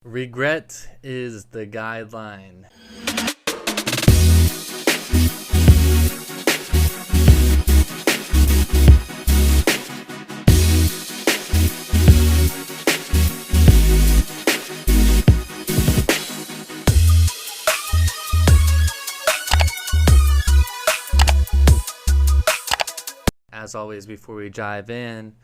Regret is the guideline. As always, before we dive in,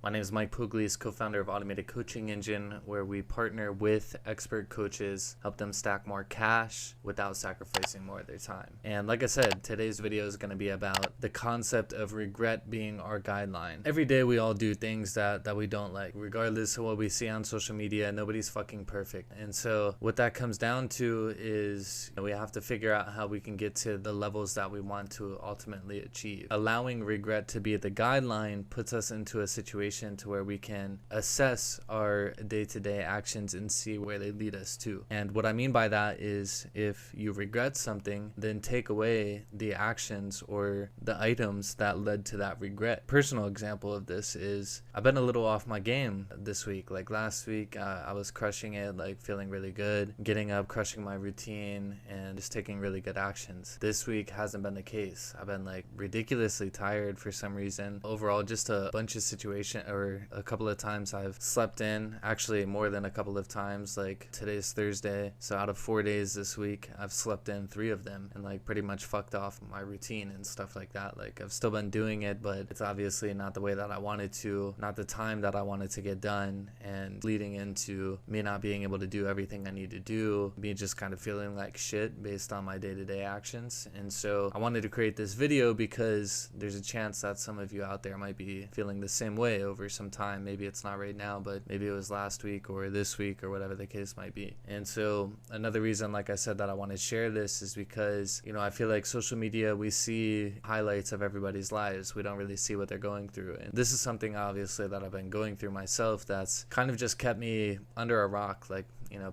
my name is Mike Poglese, co-founder of Automated Coaching Engine, where we partner with expert coaches, help them stack more cash without sacrificing more of their time. And like I said, today's video is going to be about the concept of regret being our guideline. Every day we all do things that we don't like, regardless of what we see on social media. Nobody's fucking perfect. And so what that comes down to is we have to figure out how we can get to the levels that we want to ultimately achieve. Allowing regret to be the guideline puts us into a situation to where we can assess our day-to-day actions and see where they lead us to. And what I mean by that is, if you regret something, then take away the actions or the items that led to that regret. Personal example of this is I've been a little off my game this week. Like last week, I was crushing it, like feeling really good, getting up, crushing my routine, and just taking really good actions. This week hasn't been the case. I've been like ridiculously tired for some reason. Overall, just a bunch of situations, or a couple of times I've slept in, actually more than a couple of times. Like today's Thursday, so out of 4 days this week, I've slept in 3 of them and like pretty much fucked off my routine and stuff like that. Like I've still been doing it, but it's obviously not the way that I wanted to, not the time that I wanted to get done, and leading into me not being able to do everything I need to do, me just kind of feeling like shit based on my day-to-day actions. And so I wanted to create this video because there's a chance that some of you out there might be feeling the same way over some time. Maybe it's not right now, but maybe it was last week or this week or whatever the case might be. And so another reason, like I said, that I want to share this is because, I feel like social media, we see highlights of everybody's lives. We don't really see what they're going through. And this is something obviously that I've been going through myself that's kind of just kept me under a rock, like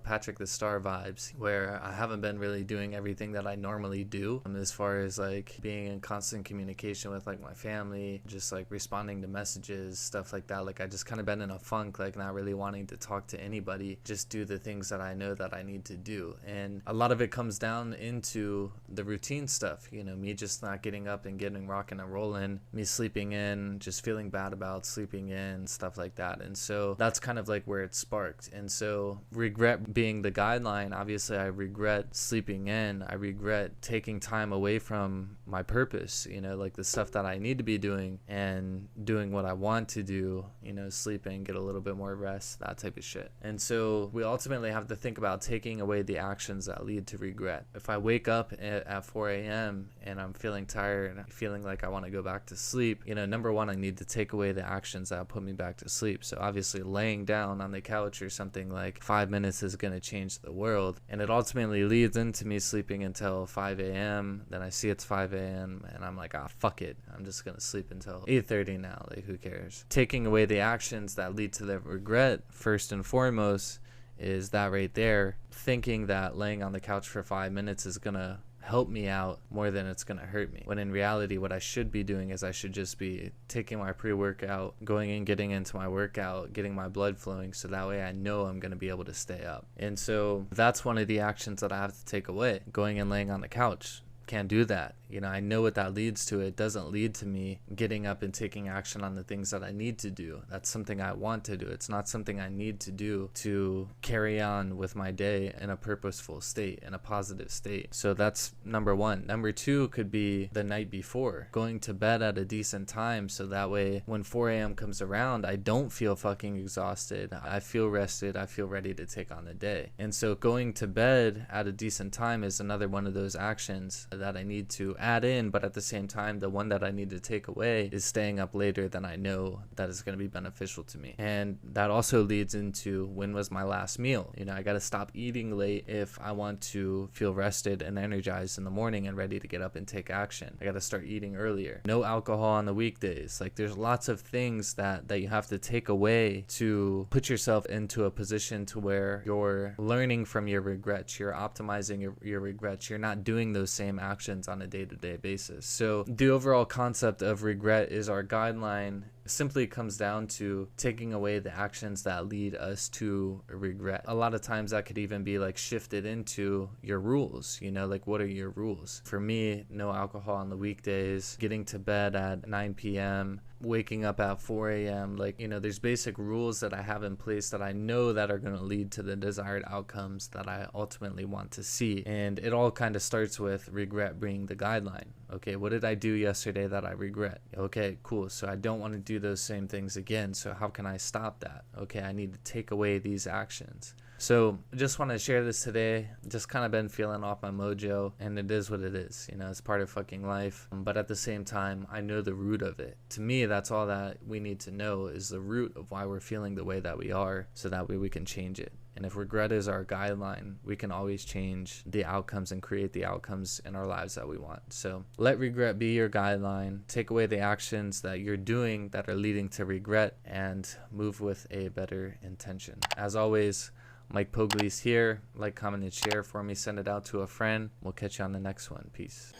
Patrick the Star vibes, where I haven't been really doing everything that I normally do, as far as like being in constant communication with like my family, just like responding to messages, stuff like that. Like I just kind of been in a funk, like not really wanting to talk to anybody, just do the things that I know that I need to do. And a lot of it comes down into the routine stuff, me just not getting up and getting rocking and rolling, me sleeping in, just feeling bad about sleeping in, stuff like that. And so that's kind of like where it sparked. And so regret being the guideline, obviously I regret sleeping in. I regret taking time away from my purpose, like the stuff that I need to be doing and doing what I want to do, sleeping, get a little bit more rest, that type of shit. And so we ultimately have to think about taking away the actions that lead to regret. If I wake up at 4 a.m. and I'm feeling tired and feeling like I want to go back to sleep, number one, I need to take away the actions that put me back to sleep. So obviously laying down on the couch or something, like 5 minutes is going to change the world. And it ultimately leads into me sleeping until 5 a.m. Then I see it's 5 a.m. and I'm like, fuck it, I'm just going to sleep until 8:30 now. Like, who cares? Taking away the actions that lead to the regret, first and foremost, is that right there. Thinking that laying on the couch for 5 minutes is going to help me out more than it's going to hurt me, when in reality what I should be doing is I should just be taking my pre-workout, going and getting into my workout, getting my blood flowing, so that way I know I'm going to be able to stay up. And so that's one of the actions that I have to take away. Going and laying on the couch, can't do that. I know what that leads to. It doesn't lead to me getting up and taking action on the things that I need to do. That's something I want to do. It's not something I need to do to carry on with my day in a purposeful state, in a positive state. So that's number one. Number two could be the night before, going to bed at a decent time, so that way when 4 a.m. comes around, I don't feel fucking exhausted. I feel rested. I feel ready to take on the day. And so going to bed at a decent time is another one of those actions that I need to add in, but at the same time, the one that I need to take away is staying up later than I know that is going to be beneficial to me. And that also leads into, when was my last meal? I got to stop eating late if I want to feel rested and energized in the morning and ready to get up and take action. I got to start eating earlier. No alcohol on the weekdays. Like, there's lots of things that you have to take away to put yourself into a position to where you're learning from your regrets, you're optimizing your regrets, you're not doing those same actions on a day-to-day basis. So the overall concept of regret is our guideline, It simply comes down to taking away the actions that lead us to regret. A lot of times that could even be like shifted into your rules, like what are your rules? For me, no alcohol on the weekdays, getting to bed at 9 p.m., waking up at 4 a.m. Like, there's basic rules that I have in place that I know that are going to lead to the desired outcomes that I ultimately want to see. And it all kind of starts with regret being the guideline. Okay, what did I do yesterday that I regret? Okay, cool. So I don't want to do those same things again. So how can I stop that? Okay, I need to take away these actions. So I just want to share this today. Just kind of been feeling off my mojo, and it is what it is. It's part of fucking life. But at the same time, I know the root of it. To me, that's all that we need to know, is the root of why we're feeling the way that we are, so that way we can change it. And if regret is our guideline, we can always change the outcomes and create the outcomes in our lives that we want. So let regret be your guideline. Take away the actions that you're doing that are leading to regret, and move with a better intention. As always, Mike Poglese here. Like, comment, and share for me. Send it out to a friend. We'll catch you on the next one. Peace.